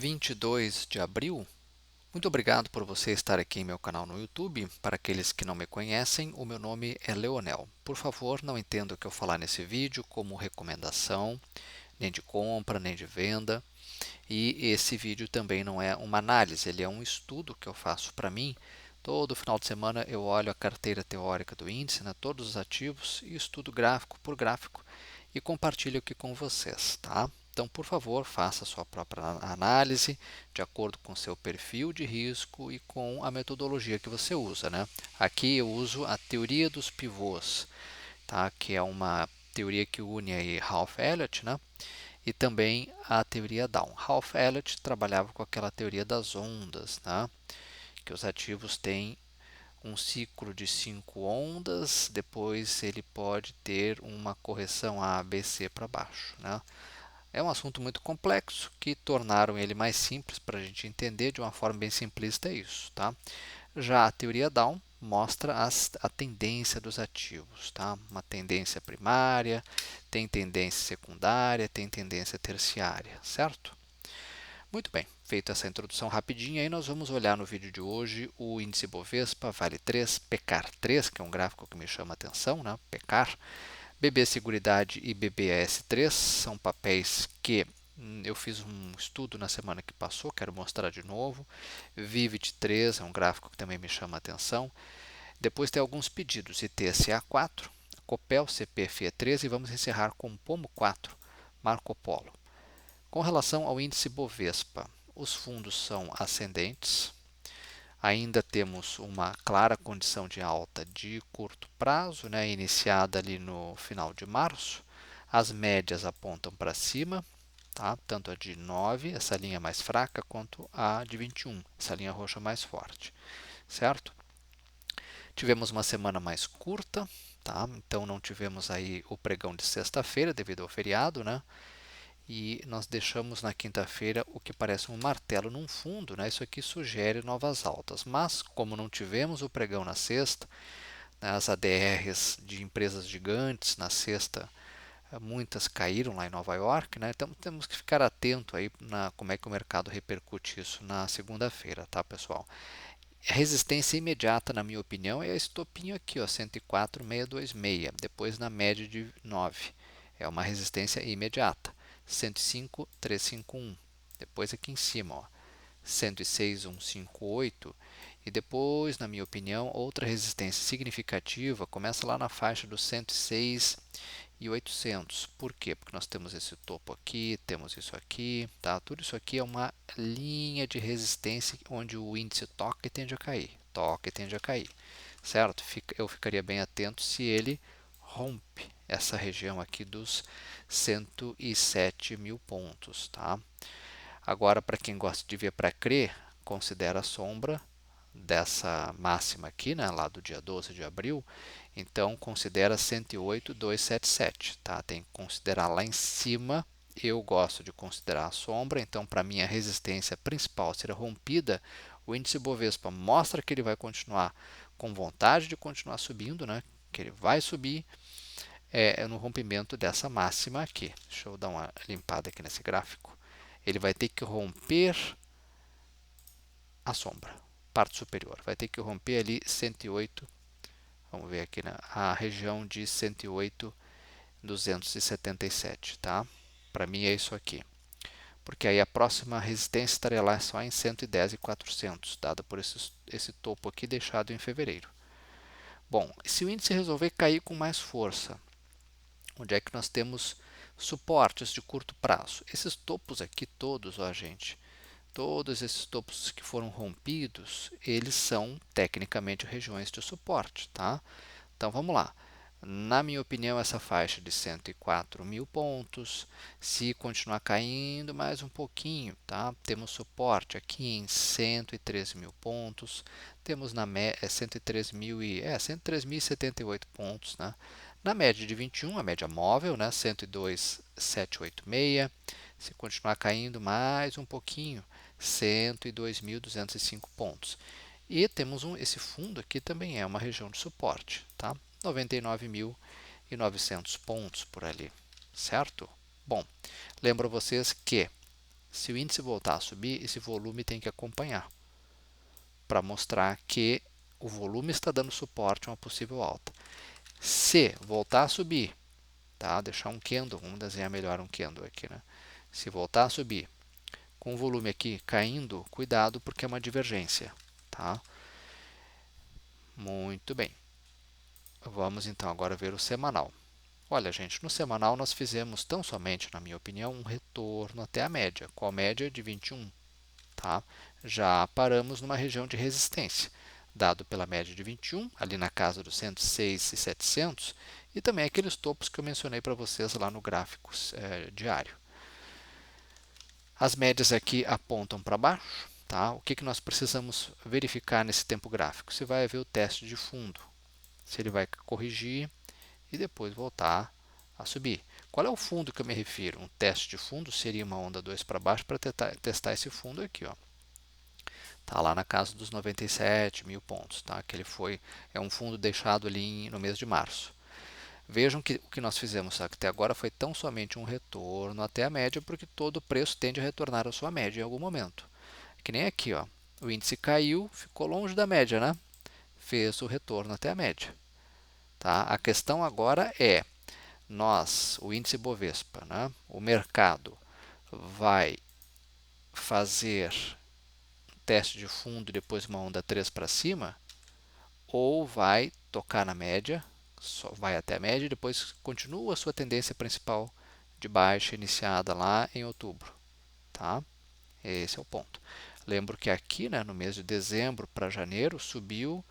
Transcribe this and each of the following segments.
22 de abril. Muito obrigado por você estar aqui em meu canal no YouTube. Para aqueles que não me conhecem, o meu nome é Leonel. Por favor, não entenda o que eu falar nesse vídeo como recomendação, nem de compra, nem de venda. E esse vídeo também não é uma análise, ele é um estudo que eu faço para mim. Todo final de semana eu olho a carteira teórica do índice, todos os ativos, e estudo gráfico por gráfico e compartilho aqui com vocês, tá? Então, por favor, faça a sua própria análise de acordo com o seu perfil de risco e com a metodologia que você usa, Aqui eu uso a teoria dos pivôs, tá? Que é uma teoria que une aí Ralph Elliott, e também a teoria Down. Ralph Elliott trabalhava com aquela teoria das ondas, que os ativos têm um ciclo de 5 ondas, depois ele pode ter uma correção A, B, C para baixo. É um assunto muito complexo que tornaram ele mais simples para a gente entender de uma forma bem simplista, é isso. Já a teoria Down mostra a tendência dos ativos, uma tendência primária, tem tendência secundária, tem tendência terciária, certo? Muito bem, feita essa introdução rapidinha, aí nós vamos olhar no vídeo de hoje o índice Bovespa, Vale 3, Pecar 3, que é um gráfico que me chama a atenção, Pecar, BB Seguridade e BBAS3 são papéis que eu fiz um estudo na semana que passou, quero mostrar de novo. Vivid 3 é um gráfico que também me chama a atenção. Depois tem alguns pedidos, ITSA4, Copel, CPFE3 e vamos encerrar com Pomo 4, Marco Polo. Com relação ao índice Bovespa, os fundos são ascendentes. Ainda temos uma clara condição de alta de curto prazo, iniciada ali no final de março. As médias apontam para cima, tanto a de 9, essa linha mais fraca, quanto a de 21, essa linha roxa mais forte, certo? Tivemos uma semana mais curta, então não tivemos aí o pregão de sexta-feira devido ao feriado, e nós deixamos na quinta-feira o que parece um martelo num fundo, Isso aqui sugere novas altas, mas como não tivemos o pregão na sexta, as ADRs de empresas gigantes na sexta, muitas caíram lá em Nova York, Então temos que ficar atento aí como é que o mercado repercute isso na segunda-feira, pessoal? A resistência imediata, na minha opinião, é esse topinho aqui, ó, 104,626, depois na média de 9. É uma resistência imediata. 105,351. Depois aqui em cima, ó, 106,158. E depois, na minha opinião, outra resistência significativa começa lá na faixa dos 106,800. Por quê? Porque nós temos esse topo aqui, temos isso aqui, Tudo isso aqui é uma linha de resistência onde o índice toca e tende a cair, certo? Eu ficaria bem atento se ele rompe essa região aqui dos 107 mil pontos, Agora, para quem gosta de ver para crer, considera a sombra dessa máxima aqui, lá do dia 12 de abril, então considera 108,277, Tem que considerar lá em cima. Eu gosto de considerar a sombra, então para mim a resistência principal será rompida. O índice Bovespa mostra que ele vai continuar com vontade de continuar subindo, que ele vai subir no rompimento dessa máxima aqui. Deixa eu dar uma limpada aqui nesse gráfico. Ele vai ter que romper a sombra, parte superior. Vai ter que romper ali 108, vamos ver aqui, a região de 108,277, Para mim é isso aqui. Porque aí a próxima resistência estaria lá só em 110,400, dada por esse topo aqui deixado em fevereiro. Bom, se o índice resolver cair com mais força, onde é que nós temos suportes de curto prazo? Esses topos aqui todos, ó, gente, todos esses topos que foram rompidos, eles são tecnicamente regiões de suporte, Então vamos lá. Na minha opinião, essa faixa de 104 mil pontos, se continuar caindo mais um pouquinho, temos suporte aqui em 113 mil pontos, temos na 103.078 pontos, Na média de 21, a média móvel, 102.786, se continuar caindo mais um pouquinho, 102.205 pontos. E temos esse fundo aqui também é uma região de suporte, 99.900 pontos por ali, certo? Bom, lembro vocês que Se o índice voltar a subir, esse volume tem que acompanhar, para mostrar que o volume está dando suporte a uma possível alta. Se voltar a subir, tá? Deixar um candle, vamos desenhar melhor um candle aqui, né? Se voltar a subir, com o volume aqui caindo, cuidado porque é uma divergência, tá? Muito bem. Vamos então agora ver o semanal. Olha, gente, no semanal nós fizemos tão somente, na minha opinião, um retorno até a média. Qual média? De 21, tá? Já paramos numa região de resistência, dado pela média de 21, ali na casa dos 106,700, e também aqueles topos que eu mencionei para vocês lá no gráfico diário. As médias aqui apontam para baixo, tá? O que nós precisamos verificar nesse tempo gráfico? Se vai haver o teste de fundo, se ele vai corrigir e depois voltar a subir. Qual é o fundo que eu me refiro? Um teste de fundo seria uma onda 2 para baixo para testar esse fundo aqui, ó. Tá lá na casa dos 97 mil pontos, tá? Que ele é um fundo deixado ali no mês de março. Vejam que o que nós fizemos até agora foi tão somente um retorno até a média, porque todo preço tende a retornar à sua média em algum momento. Que nem aqui, ó. O índice caiu, ficou longe da média, né? Fez o retorno até a média. Tá? A questão agora é, o índice Bovespa, né? O mercado vai fazer um teste de fundo e depois uma onda 3 para cima, ou vai tocar na média, só vai até a média e depois continua a sua tendência principal de baixa iniciada lá em outubro, tá? Esse é o ponto. Lembro que aqui, né, no mês de dezembro para janeiro, subiu,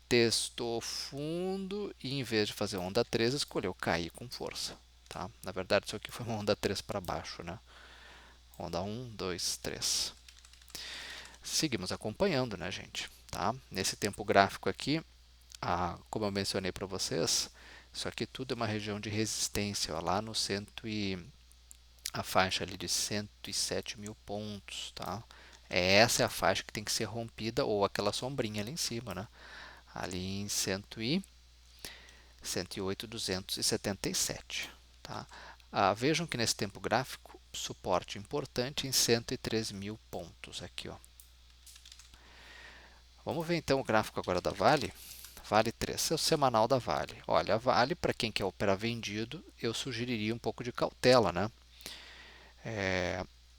testou fundo e em vez de fazer onda 3, escolheu cair com força, tá? Na verdade, isso aqui foi uma onda 3 para baixo, né? Onda 1, 2, 3. Seguimos acompanhando, né, gente? Tá? Nesse tempo gráfico aqui, como eu mencionei para vocês, isso aqui tudo é uma região de resistência, ó, lá no a faixa ali de 107 mil pontos, tá? Essa é a faixa que tem que ser rompida, ou aquela sombrinha ali em cima, né? Ali em 108.277, tá? Vejam que nesse tempo gráfico, suporte importante em 103 mil pontos aqui, ó. Vamos ver então o gráfico agora da Vale. Vale 3, esse é o semanal da Vale. Olha, a Vale, para quem quer operar vendido, eu sugeriria um pouco de cautela, né?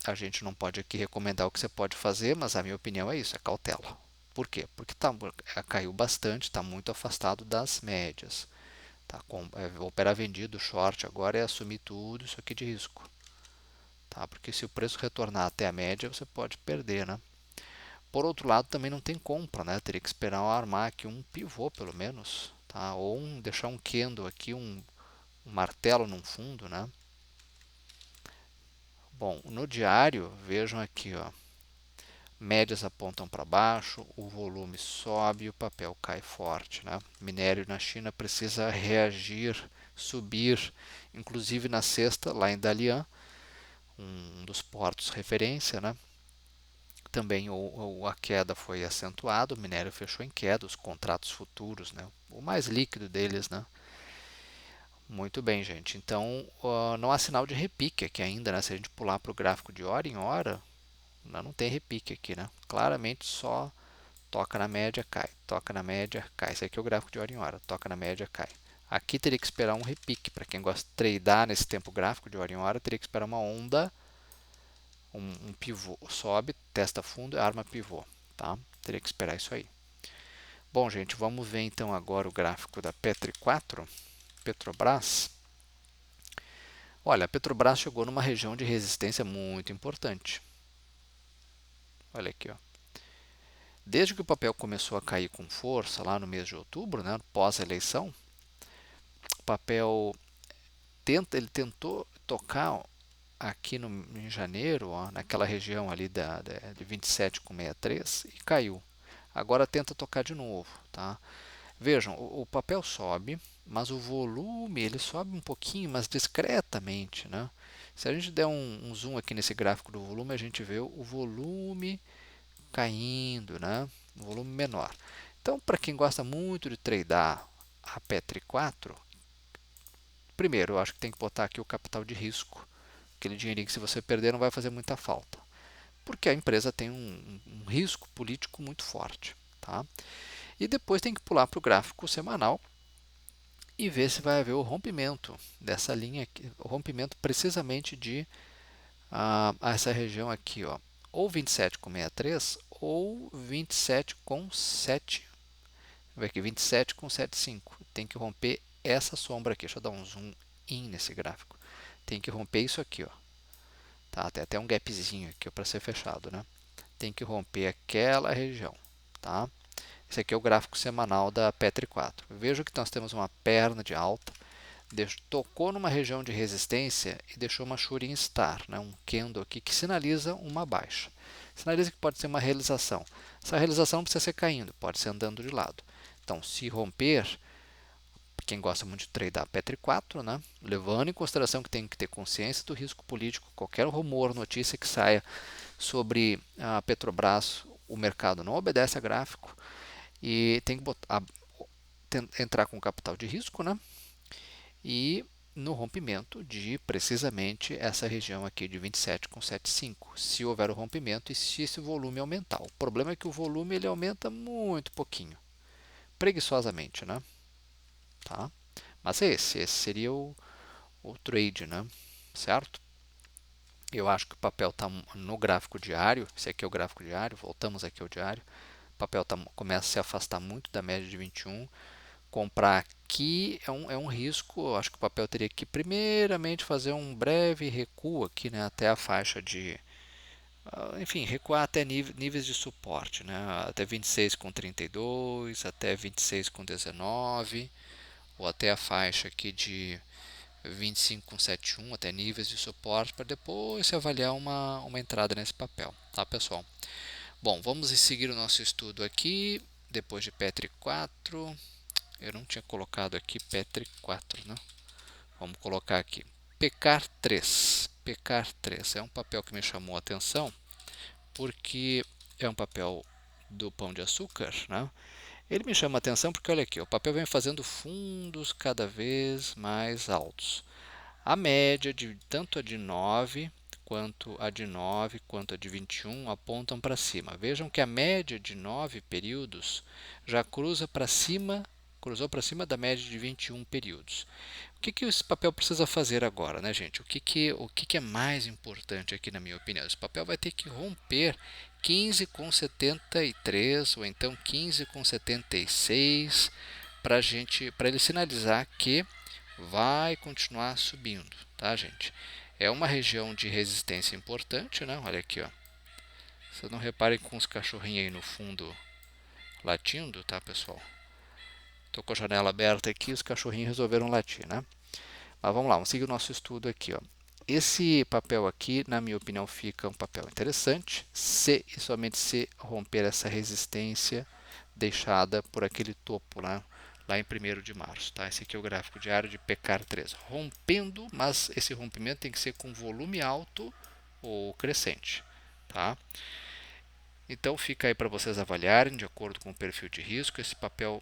A gente não pode aqui recomendar o que você pode fazer, mas a minha opinião é isso, é cautela. Por quê? Porque caiu bastante, está muito afastado das médias. Tá? Operar vendido, short, agora é assumir tudo isso aqui de risco. Tá? Porque se o preço retornar até a média, você pode perder, né? Por outro lado, também não tem compra, né? Teria que esperar armar aqui um pivô, pelo menos, tá? Ou deixar um candle aqui, um martelo num fundo, né? Bom, no diário, vejam aqui, ó, médias apontam para baixo, o volume sobe e o papel cai forte, né? Minério na China precisa reagir, subir, inclusive na sexta, lá em Dalian, um dos portos referência, né? Também a queda foi acentuada, o minério fechou em queda, os contratos futuros, né? O mais líquido deles, né? Muito bem, gente. Então, não há sinal de repique aqui ainda, né? Se a gente pular para o gráfico de hora em hora, não tem repique aqui, né? Claramente só toca na média, cai, toca na média, cai. Esse aqui é o gráfico de hora em hora, toca na média, cai. Aqui teria que esperar um repique. Para quem gosta de tradar nesse tempo gráfico de hora em hora, teria que esperar uma onda, um pivô. Sobe, testa fundo, arma pivô. Tá? Teria que esperar isso aí. Bom, gente, vamos ver então agora o gráfico da Petri 4, Petrobras. Olha, a Petrobras chegou numa região de resistência muito importante. Olha aqui, ó. Desde que o papel começou a cair com força lá no mês de outubro, né, pós a eleição, o papel ele tentou tocar aqui em janeiro, ó, naquela região ali de 27,63 e caiu. Agora tenta tocar de novo, tá? Vejam, o papel sobe, mas o volume ele sobe um pouquinho, mas discretamente, né? Se a gente der um zoom aqui nesse gráfico do volume, a gente vê o volume caindo, né? Um volume menor. Então, para quem gosta muito de tradar a Petri 4, primeiro, eu acho que tem que botar aqui o capital de risco, Aquele dinheirinho que se você perder não vai fazer muita falta. Porque a empresa tem um risco político muito forte. Tá? E depois tem que pular para o gráfico semanal e ver se vai haver o rompimento dessa linha aqui, o rompimento precisamente de essa região aqui, ó, ou 27,63 ou 27,7. Vai aqui 27,75. Tem que romper essa sombra aqui. Deixa eu dar um zoom in nesse gráfico. Tem que romper isso aqui, ó. Tá? Tem até um gapzinho aqui para ser fechado, né? Tem que romper aquela região, tá? Esse aqui é o gráfico semanal da Petri 4. Veja que nós temos uma perna de alta, tocou numa região de resistência e deixou uma shooting star, né? Um candle aqui que sinaliza uma baixa. Sinaliza que pode ser uma realização. Essa realização não precisa ser caindo, pode ser andando de lado. Então, se romper, quem gosta muito de tradar Petri 4, né? Levando em consideração que tem que ter consciência do risco político, qualquer rumor, notícia que saia sobre a Petrobras, o mercado não obedece a gráfico e tem que entrar com capital de risco, né? E no rompimento de precisamente essa região aqui de 27,75, se houver o rompimento e se esse volume aumentar. O problema é que o volume ele aumenta muito pouquinho, preguiçosamente, né? Tá? Mas esse seria o trade, né? Certo? Eu acho que o papel está no gráfico diário, esse aqui é o gráfico diário, voltamos aqui ao diário, o papel começa a se afastar muito da média de 21, comprar aqui é um risco, eu acho que o papel teria que primeiramente fazer um breve recuo aqui, né, até a faixa de, enfim, recuar até níveis de suporte, né, até 26,32, até 26,19, ou até a faixa aqui de 25,71, até níveis de suporte, para depois se avaliar uma entrada nesse papel, tá pessoal? Bom, vamos seguir o nosso estudo aqui, depois de Petri 4, eu não tinha colocado aqui Petri 4, né? Vamos colocar aqui Pecar 3. Pecar 3 é um papel que me chamou a atenção porque é um papel do Pão de Açúcar, né? Ele me chama a atenção porque olha aqui, o papel vem fazendo fundos cada vez mais altos. A média de tanto a de 9 quanto a de 9 quanto a de 21 apontam para cima. Vejam que a média de 9 períodos já cruzou para cima da média de 21 períodos. O que esse papel precisa fazer agora, né, gente? O que é mais importante aqui, na minha opinião? Esse papel vai ter que romper 15,73 ou então 15,76 para ele sinalizar que vai continuar subindo, tá, gente? É uma região de resistência importante, né? Olha aqui, ó. Vocês não reparem com os cachorrinhos aí no fundo latindo, tá, pessoal? Estou com a janela aberta aqui, os cachorrinhos resolveram latir, né? Mas vamos lá, vamos seguir o nosso estudo aqui, ó. Esse papel aqui, na minha opinião, fica um papel interessante se e somente se romper essa resistência deixada por aquele topo lá em 1º de março. Tá? Esse aqui é o gráfico diário de Pecar 3. Rompendo, mas esse rompimento tem que ser com volume alto ou crescente. Tá? Então fica aí para vocês avaliarem de acordo com o perfil de risco. Esse papel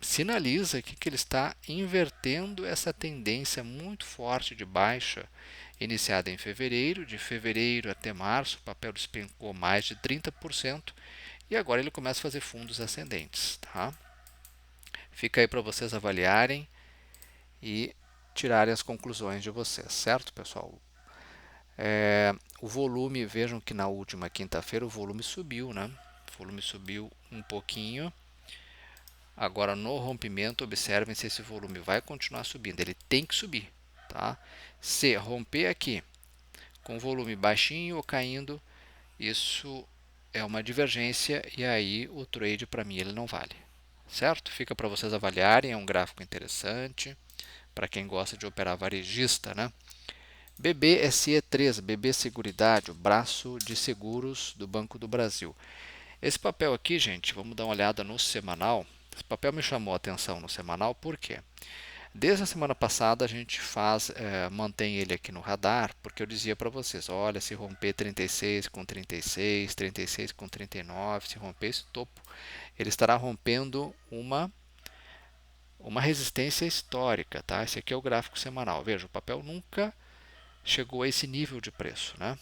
sinaliza que ele está invertendo essa tendência muito forte de baixa iniciada em fevereiro. De fevereiro até março, o papel despencou mais de 30% e agora ele começa a fazer fundos ascendentes. Tá? Fica aí para vocês avaliarem e tirarem as conclusões de vocês, certo, pessoal? O volume, vejam que na última quinta-feira o volume subiu, né? O volume subiu um pouquinho. Agora no rompimento, observem se esse volume vai continuar subindo. Ele tem que subir, tá? Se romper aqui com volume baixinho ou caindo, isso é uma divergência e aí o trade para mim ele não vale, certo? Fica para vocês avaliarem, é um gráfico interessante para quem gosta de operar varejista, né? BBSE3, BB Seguridade, o braço de seguros do Banco do Brasil. Esse papel aqui, gente, vamos dar uma olhada no semanal. Esse papel me chamou a atenção no semanal, por quê? Desde a semana passada a gente mantém ele aqui no radar, porque eu dizia para vocês, olha, se romper 36 com 36, 36 com 39, se romper esse topo, ele estará rompendo uma resistência histórica, tá? Esse aqui é o gráfico semanal. Veja, o papel nunca chegou a esse nível de preço, né?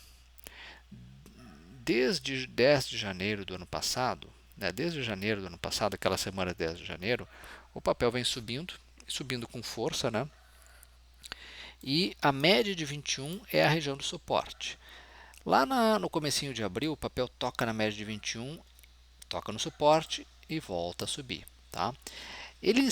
Desde 10 de janeiro do ano passado, desde janeiro do ano passado, aquela semana de 10 de janeiro, o papel vem subindo, subindo com força, né? E a média de 21 é a região do suporte. Lá no comecinho de abril, o papel toca na média de 21, toca no suporte e volta a subir, tá?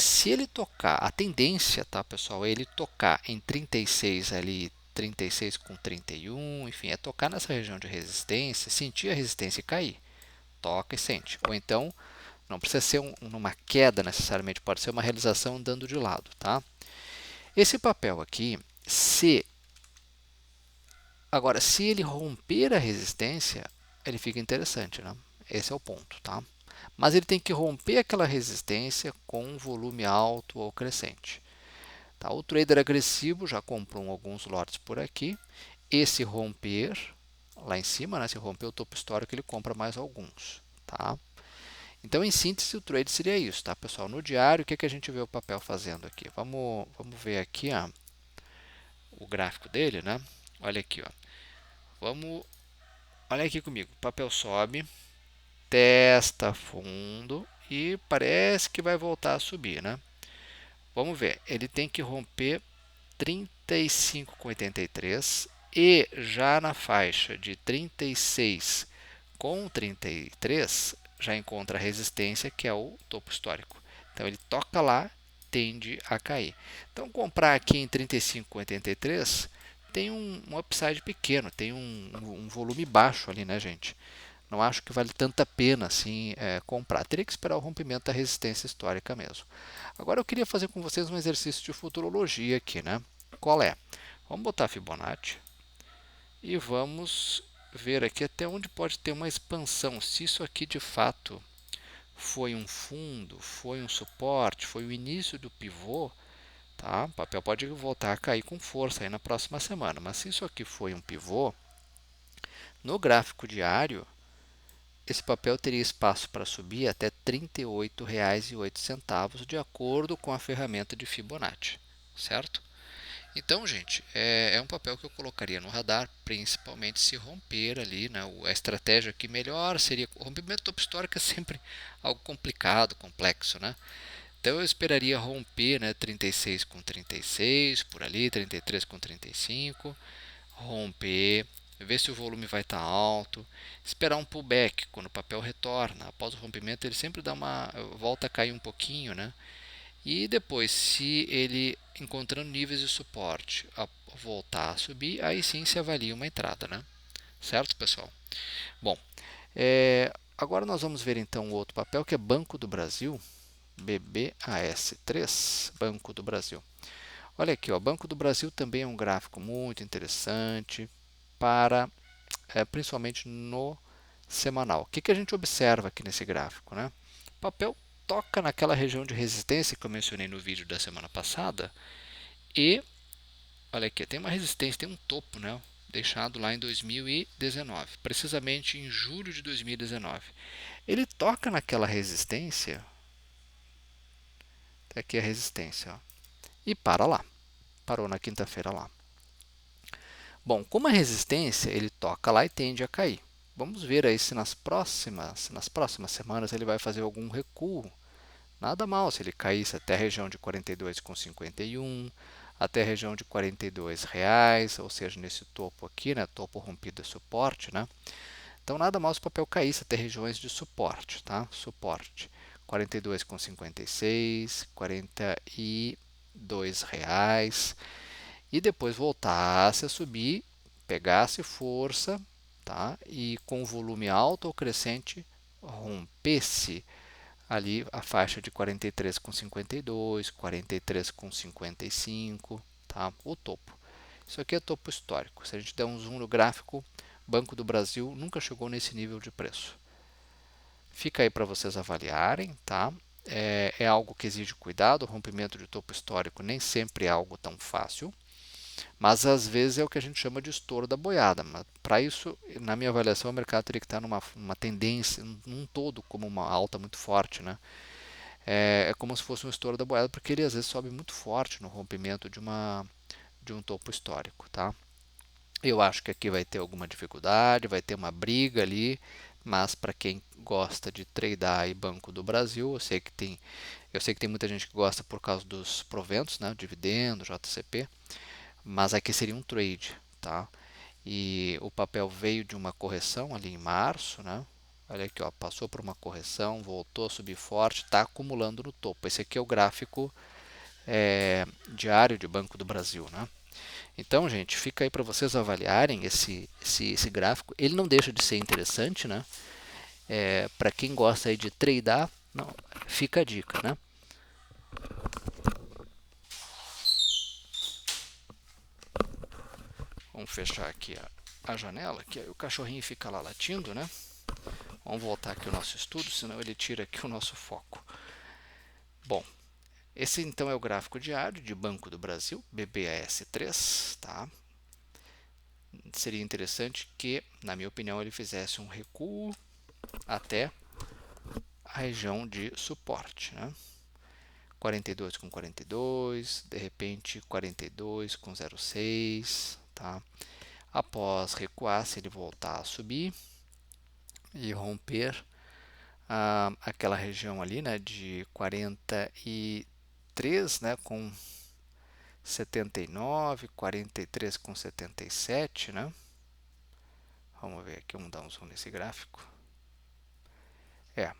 Se ele tocar, a tendência, tá, pessoal, é ele tocar em 36 ali, 36 com 31, enfim, é tocar nessa região de resistência, sentir a resistência e cair. Toca e sente. Ou então, não precisa ser uma queda necessariamente, pode ser uma realização andando de lado, tá? Esse papel aqui, se ele romper a resistência, ele fica interessante, né? Esse é o ponto, tá? Mas ele tem que romper aquela resistência com um volume alto ou crescente. Tá? O trader agressivo já comprou alguns lotes por aqui. Esse romper lá em cima, né? Se romper o topo histórico, ele compra mais alguns, tá? Então, em síntese, o trade seria isso, tá, pessoal? No diário, o que a gente vê o papel fazendo aqui? Vamos ver aqui o gráfico dele, né? Olha aqui, ó. Olha aqui comigo. O papel sobe, testa fundo e parece que vai voltar a subir, né? Vamos ver. Ele tem que romper 35,83 e já na faixa de 36 com 33 já encontra a resistência, que é o topo histórico. Então ele toca lá, tende a cair. Então comprar aqui em 35,83 tem um upside pequeno, tem um volume baixo ali, né, gente? Não acho que vale tanta pena assim comprar. Teria que esperar o rompimento da resistência histórica mesmo. Agora eu queria fazer com vocês um exercício de futurologia aqui, né? Qual é? Vamos botar Fibonacci e vamos ver aqui até onde pode ter uma expansão. Se isso aqui de fato foi um fundo, foi um suporte, foi o início do pivô, tá? O papel pode voltar a cair com força aí na próxima semana. Mas se isso aqui foi um pivô, no gráfico diário, esse papel teria espaço para subir até R$ 38,08 de acordo com a ferramenta de Fibonacci, certo? Então, gente, é um papel que eu colocaria no radar, principalmente se romper ali, né? A estratégia que melhor seria, o rompimento topo histórico é sempre algo complicado, complexo, né? Então eu esperaria romper, né, 36 com 36, por ali, 33 com 35, romper, ver se o volume vai estar alto, esperar um pullback, quando o papel retorna, após o rompimento ele sempre dá uma volta a cair um pouquinho, né? E depois, se ele encontrando níveis de suporte voltar a subir, aí sim se avalia uma entrada, né? Certo, pessoal? Bom, agora nós vamos ver então o outro papel que é Banco do Brasil, BBAS3, Banco do Brasil. Olha aqui, ó, Banco do Brasil também é um gráfico muito interessante para, principalmente no semanal. O que a gente observa aqui nesse gráfico, né? O papel toca naquela região de resistência que eu mencionei no vídeo da semana passada e, olha aqui, tem uma resistência, tem um topo, né? Deixado lá em 2019, precisamente em julho de 2019. Ele toca naquela resistência, aqui a resistência, ó, e para lá. Parou na quinta-feira lá. Bom, como a resistência, ele toca lá e tende a cair. Vamos ver aí se nas próximas semanas ele vai fazer algum recuo. Nada mal se ele caísse até a região de 42,51, até a região de R$ 42, ou seja, nesse topo aqui, né, topo rompido é suporte, né? Então nada mal se o papel caísse até regiões de suporte, tá? Suporte 42,56, R$ 42 e depois voltasse a subir, pegasse força, tá? E com volume alto ou crescente rompesse ali a faixa de 43,52, 43,55, tá? O topo. Isso aqui é topo histórico. Se a gente der um zoom no gráfico, Banco do Brasil nunca chegou nesse nível de preço. Fica aí para vocês avaliarem, tá? É algo que exige cuidado, o rompimento de topo histórico nem sempre é algo tão fácil, mas às vezes é o que a gente chama de estouro da boiada. Para isso, na minha avaliação, o mercado teria que estar numa tendência, num todo, como uma alta muito forte, né? É como se fosse um estouro da boiada, porque ele às vezes sobe muito forte no rompimento de um topo histórico, tá? Eu acho que aqui vai ter alguma dificuldade, vai ter uma briga ali, mas para quem gosta de tradear aí Banco do Brasil, eu sei que tem muita gente que gosta por causa dos proventos, né, dividendo, JCP, mas aqui seria um trade, tá? E o papel veio de uma correção ali em março, né? Olha aqui, ó, passou por uma correção, voltou a subir forte, está acumulando no topo. Esse aqui é o gráfico diário de Banco do Brasil, né? Então, gente, fica aí para vocês avaliarem esse gráfico. Ele não deixa de ser interessante, né? Para quem gosta aí de tradear, não, fica a dica, né? Vamos fechar aqui a janela, que aí o cachorrinho fica lá latindo, né? Vamos voltar aqui ao nosso estudo, senão ele tira aqui o nosso foco. Bom, esse então é o gráfico diário de Banco do Brasil, BBAS3, tá? Seria interessante que, na minha opinião, ele fizesse um recuo até a região de suporte, né? 42 com 42, de repente 42 com 0,6, tá? Após recuar, se ele voltar a subir e romper aquela região ali, né, de 43, né, com 79, 43 com 77, né? Vamos ver aqui, vamos dar um zoom nesse gráfico.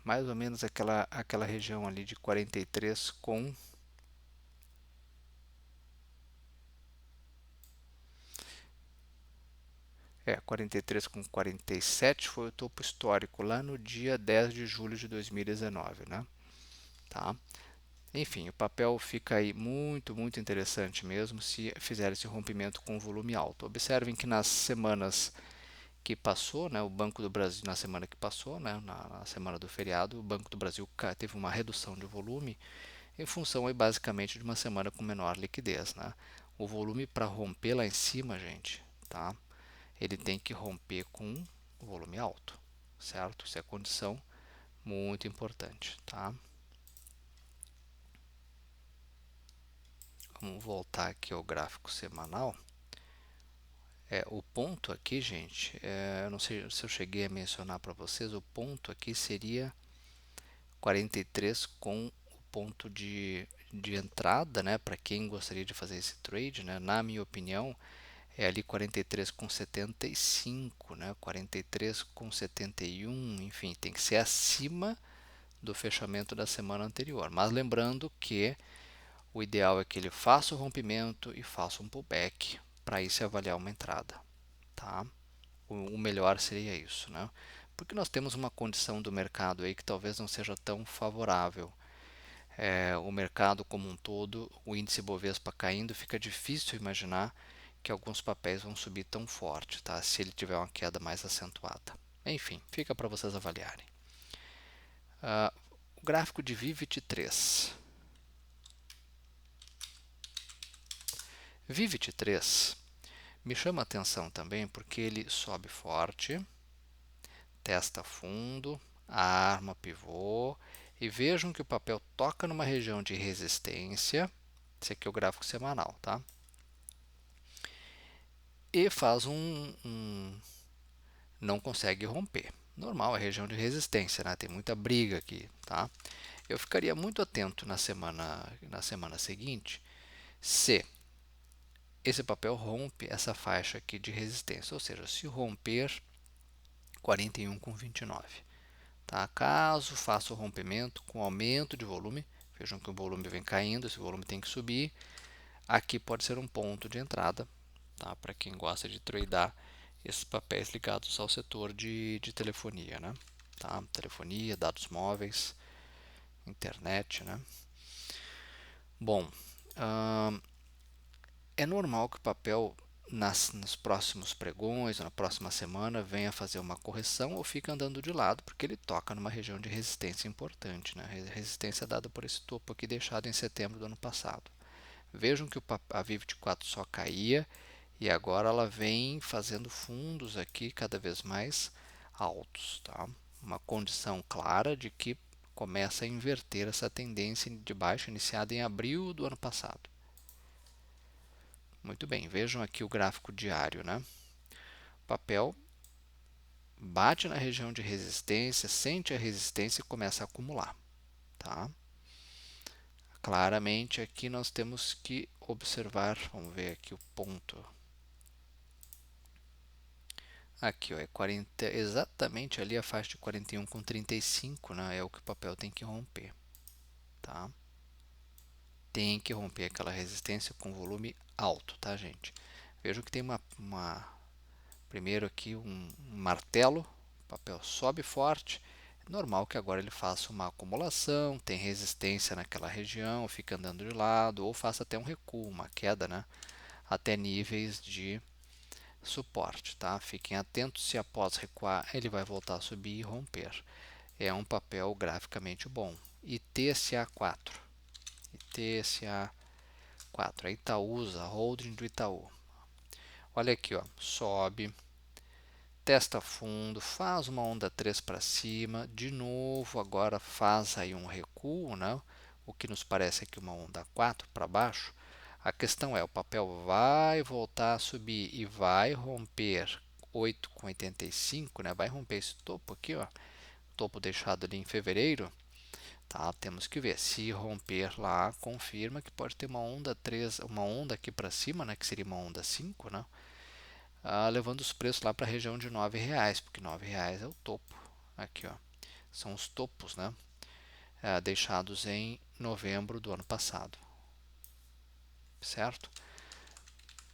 Mais ou menos aquela região ali de 43 com 43 com 47 foi o topo histórico lá no dia 10 de julho de 2019, né? Tá? Enfim, o papel fica aí muito, muito interessante mesmo se fizer esse rompimento com volume alto. Observem que nas semanas que passou, né, o Banco do Brasil na semana que passou, né, na semana do feriado, o Banco do Brasil teve uma redução de volume em função aí, basicamente de uma semana com menor liquidez, né? O volume para romper lá em cima, gente, tá? Ele tem que romper com volume alto, certo? Isso é condição muito importante, tá? Vamos voltar aqui ao gráfico semanal. O ponto aqui, gente, eu não sei se eu cheguei a mencionar para vocês, o ponto aqui seria 43 com o ponto de entrada, né, para quem gostaria de fazer esse trade, né, na minha opinião, é ali 43 com 75, né, 43 com 71, enfim, tem que ser acima do fechamento da semana anterior. Mas lembrando que o ideal é que ele faça o rompimento e faça um pullback para aí se avaliar uma entrada, tá? O melhor seria isso, né? Porque nós temos uma condição do mercado aí que talvez não seja tão favorável. O mercado como um todo, o índice Bovespa caindo, fica difícil imaginar que alguns papéis vão subir tão forte, tá? Se ele tiver uma queda mais acentuada. Enfim, fica para vocês avaliarem. O gráfico de VIVT3. VIVT3 me chama a atenção também porque ele sobe forte, testa fundo, arma pivô, e vejam que o papel toca numa região de resistência, esse aqui é o gráfico semanal, tá? E faz não consegue romper. Normal, é região de resistência, né? Tem muita briga aqui, tá? Eu ficaria muito atento na semana seguinte se esse papel rompe essa faixa aqui de resistência, ou seja, se romper 41 com 29. Tá? Caso faça o rompimento com aumento de volume, vejam que o volume vem caindo, esse volume tem que subir. Aqui pode ser um ponto de entrada, tá? Para quem gosta de tradear esses papéis ligados ao setor de telefonia, né? Tá? Telefonia, dados móveis, internet, né? Bom, é normal que o papel nos próximos pregões, na próxima semana, venha fazer uma correção ou fica andando de lado, porque ele toca numa região de resistência importante, né? Resistência dada por esse topo aqui deixado em setembro do ano passado. Vejam que a VIVT4 só caía e agora ela vem fazendo fundos aqui cada vez mais altos, tá? Uma condição clara de que começa a inverter essa tendência de baixa iniciada em abril do ano passado. Muito bem, vejam aqui o gráfico diário, né? papel bate na região de resistência, sente a resistência e começa a acumular, tá? Claramente aqui nós temos que observar, vamos ver aqui o ponto. Aqui, ó, é 40, exatamente ali a faixa de 41 com 35, né? É o que o papel tem que romper, tá? Tem que romper aquela resistência com volume alto, tá, gente? Vejo que tem primeiro aqui um martelo, o papel sobe forte. É normal que agora ele faça uma acumulação, tem resistência naquela região, fica andando de lado, ou faça até um recuo, uma queda, né? Até níveis de suporte, tá? Fiquem atentos, se após recuar ele vai voltar a subir e romper. É um papel graficamente bom. ITSA4. ITSA4. A Itaúsa, holding do Itaú. Olha aqui, ó, sobe, testa fundo, faz uma onda 3 para cima, de novo agora faz aí um recuo, né? O que nos parece aqui uma onda 4 para baixo. A questão é, o papel vai voltar a subir e vai romper 8,85, né? Vai romper esse topo aqui, ó, topo deixado ali em fevereiro, tá? Temos que ver, se romper lá, confirma que pode ter uma onda 3, uma onda aqui para cima, né? Que seria uma onda 5, né? Levando os preços lá para a região de R$ 9, porque R$ 9 é o topo. Aqui, ó, são os topos, né? Deixados em novembro do ano passado, certo?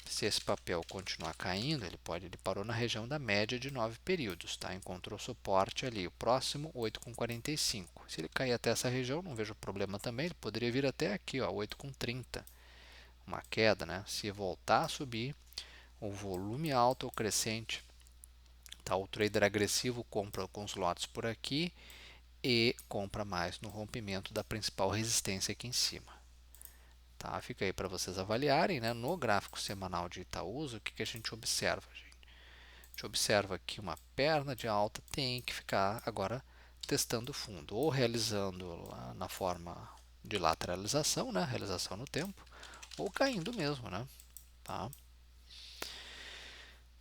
Se esse papel continuar caindo, ele parou na região da média de 9 períodos, tá? Encontrou suporte ali, o próximo 8,45. Se ele cair até essa região, não vejo problema também, ele poderia vir até aqui, ó, 8,30. Uma queda, né? Se voltar a subir, o volume alto ou crescente, tá? O trader agressivo compra alguns lotes por aqui e compra mais no rompimento da principal resistência aqui em cima. Tá? Fica aí para vocês avaliarem, né? No gráfico semanal de Itaúsa, o que a gente observa, gente? A gente observa aqui uma perna de alta, tem que ficar agora testando fundo, ou realizando na forma de lateralização, né? Realização no tempo, ou caindo mesmo, né? Tá?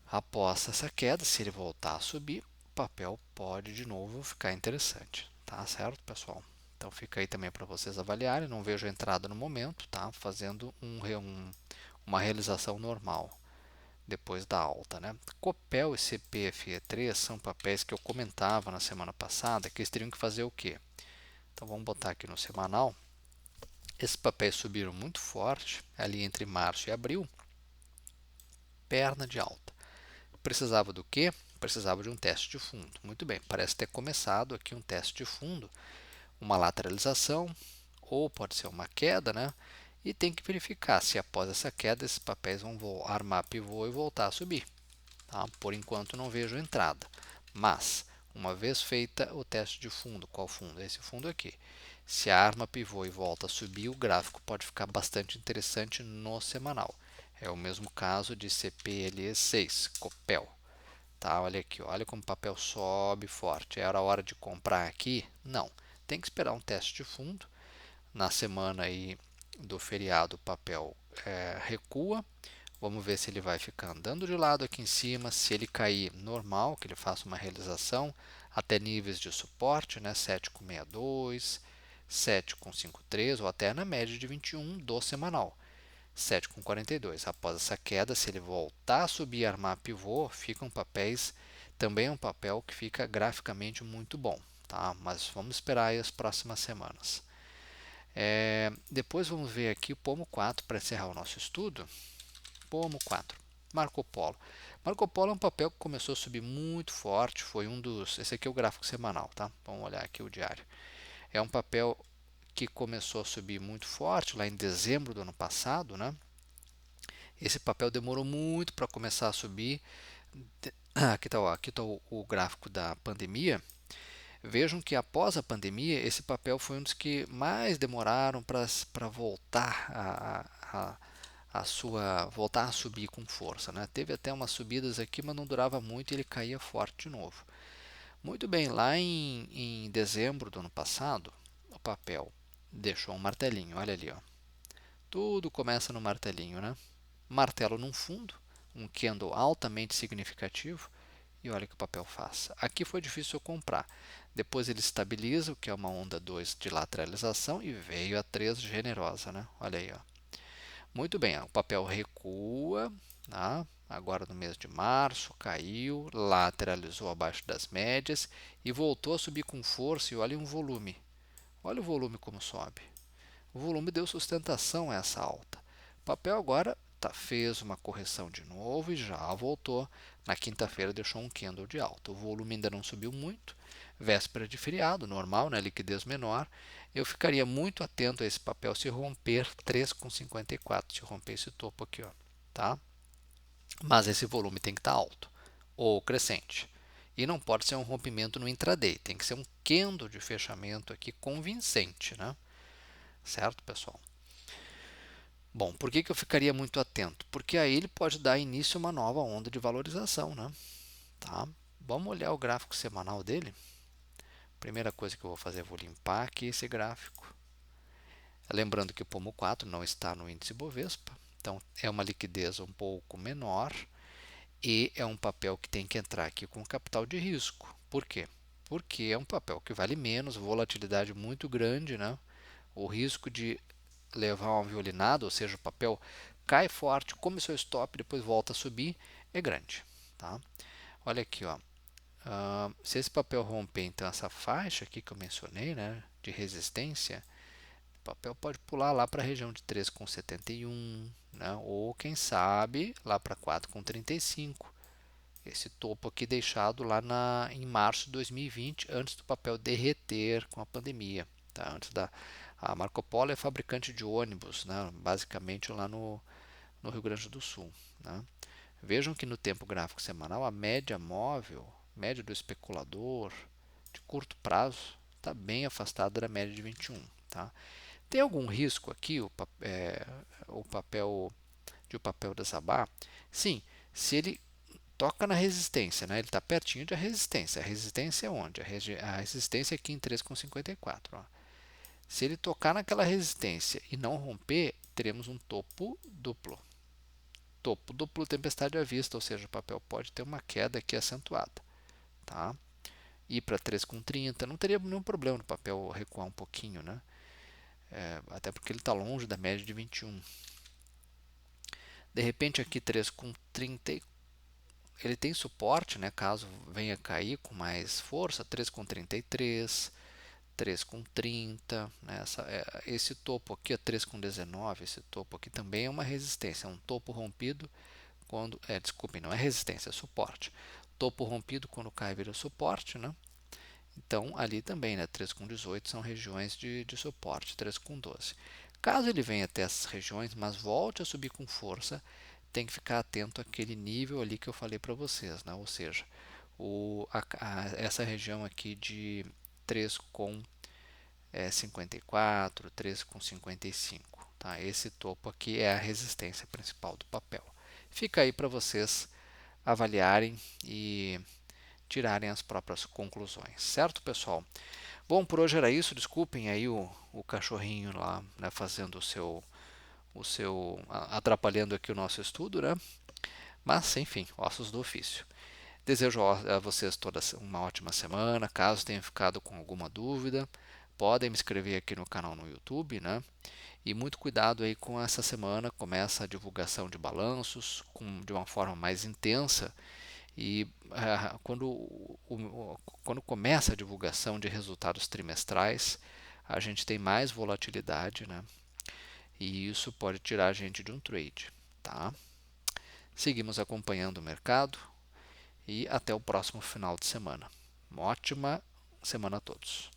Após essa queda, se ele voltar a subir, o papel pode de novo ficar interessante, tá certo, pessoal? Então fica aí também para vocês avaliarem, não vejo a entrada no momento, tá? Fazendo uma realização normal depois da alta, né? Copel e CPFE3 são papéis que eu comentava na semana passada que eles teriam que fazer o quê? Então vamos botar aqui no semanal. Esses papéis subiram muito forte ali entre março e abril, perna de alta. Precisava do quê? Precisava de um teste de fundo. Muito bem, parece ter começado aqui um teste de fundo, uma lateralização, ou pode ser uma queda, né? E tem que verificar se após essa queda esses papéis vão armar pivô e voltar a subir. Tá? Por enquanto não vejo entrada, mas uma vez feita o teste de fundo, qual fundo? Esse fundo aqui. Se arma pivô e volta a subir, o gráfico pode ficar bastante interessante no semanal. É o mesmo caso de CPLE6, Copel. Tá, olha aqui, olha como o papel sobe forte. Era a hora de comprar aqui? Não. Tem que esperar um teste de fundo. Na semana aí do feriado o papel recua. Vamos ver se ele vai ficar andando de lado aqui em cima. Se ele cair, normal, que ele faça uma realização até níveis de suporte, né? 7,62, 7,53 ou até na média de 21 do semanal. 7,42. Após essa queda, se ele voltar a subir e armar pivô, ficam papéis, também é um papel que fica graficamente muito bom, tá? Mas vamos esperar aí as próximas semanas. Depois vamos ver aqui o Pomo 4 para encerrar o nosso estudo. Pomo 4, Marco Polo. Marco Polo é um papel que começou a subir muito forte, foi um dos, esse aqui é o gráfico semanal, tá? Vamos olhar aqui o diário. É um papel que começou a subir muito forte lá em dezembro do ano passado, né? Esse papel demorou muito para começar a subir. Aqui tá o gráfico da pandemia. Vejam que após a pandemia, esse papel foi um dos que mais demoraram para voltar voltar a subir com força, né? Teve até umas subidas aqui, mas não durava muito e ele caía forte de novo. Muito bem, lá em dezembro do ano passado, o papel deixou um martelinho, olha ali, ó. Tudo começa no martelinho, né? Martelo num fundo, um candle altamente significativo, e olha o que o papel faz. Aqui foi difícil eu comprar. Depois ele estabiliza, o que é uma onda 2 de lateralização, e veio a 3 generosa, né? Olha aí, ó. Muito bem, ó, o papel recua, tá? Agora no mês de março, caiu, lateralizou abaixo das médias e voltou a subir com força. E olha um volume. Olha o volume como sobe. O volume deu sustentação a essa alta. O papel agora fez uma correção de novo e já voltou. Na quinta-feira deixou um candle de alta. O volume ainda não subiu muito. Véspera de feriado, normal, né? Liquidez menor. Eu ficaria muito atento a esse papel se romper 3,54, se romper esse topo aqui, ó, tá? Mas esse volume tem que estar alto ou crescente. E não pode ser um rompimento no intraday, tem que ser um candle de fechamento aqui convincente, né? Certo, pessoal? Bom, por que eu ficaria muito atento? Porque aí ele pode dar início a uma nova onda de valorização, né? Tá? Vamos olhar o gráfico semanal dele. Primeira coisa que eu vou fazer, eu vou limpar aqui esse gráfico. Lembrando que o Pomo 4 não está no índice Bovespa, então é uma liquidez um pouco menor e é um papel que tem que entrar aqui com capital de risco. Por quê? Porque é um papel que vale menos, volatilidade muito grande, né? O risco de levar uma violinada, ou seja, o papel cai forte, come seu stop, depois volta a subir, é grande. Tá? Olha aqui, ó. Se esse papel romper então essa faixa aqui que eu mencionei, né, de resistência, o papel pode pular lá para a região de 3,71, né, ou quem sabe lá para 4,35. Esse topo aqui deixado lá em março de 2020, antes do papel derreter com a pandemia. Tá? A Marco Polo é fabricante de ônibus, né? Basicamente lá no Rio Grande do Sul. Né? Vejam que no tempo gráfico semanal, a média móvel, média do especulador, de curto prazo, está bem afastada da média de 21. Tá? Tem algum risco aqui o papel da Sabá? Sim, se ele toca na resistência, né? Ele está pertinho da resistência. A resistência é onde? A resistência é aqui em 3,54. Se ele tocar naquela resistência e não romper, teremos um topo duplo. Topo duplo, tempestade à vista, ou seja, o papel pode ter uma queda aqui acentuada. Tá? Ir para 3,30, não teria nenhum problema no papel recuar um pouquinho, né? Até porque ele está longe da média de 21. De repente aqui 3,30, ele tem suporte, né, caso venha cair com mais força, 3,33, 3,30, né, esse topo aqui, 3,19, esse topo aqui também é uma resistência, é um topo rompido quando, desculpem, não é resistência, é suporte. Topo rompido quando cai vira suporte, né? Então ali também, né, 3,18 são regiões de suporte, 3,12. Caso ele venha até essas regiões, mas volte a subir com força, tem que ficar atento àquele nível ali que eu falei para vocês, né? Ou seja, essa região aqui de 3,54, 3,55. Tá? Esse topo aqui é a resistência principal do papel. Fica aí para vocês avaliarem e tirarem as próprias conclusões, certo, pessoal? Bom, por hoje era isso. Desculpem aí o cachorrinho lá, né, fazendo atrapalhando aqui o nosso estudo, né? Mas, enfim, ossos do ofício. Desejo a vocês toda uma ótima semana. Caso tenham ficado com alguma dúvida, podem me escrever aqui no canal no YouTube, né? E muito cuidado aí com essa semana. Começa a divulgação de balanços de uma forma mais intensa. E quando começa a divulgação de resultados trimestrais, a gente tem mais volatilidade, né? E isso pode tirar a gente de um trade, tá? Seguimos acompanhando o mercado e até o próximo final de semana. Uma ótima semana a todos.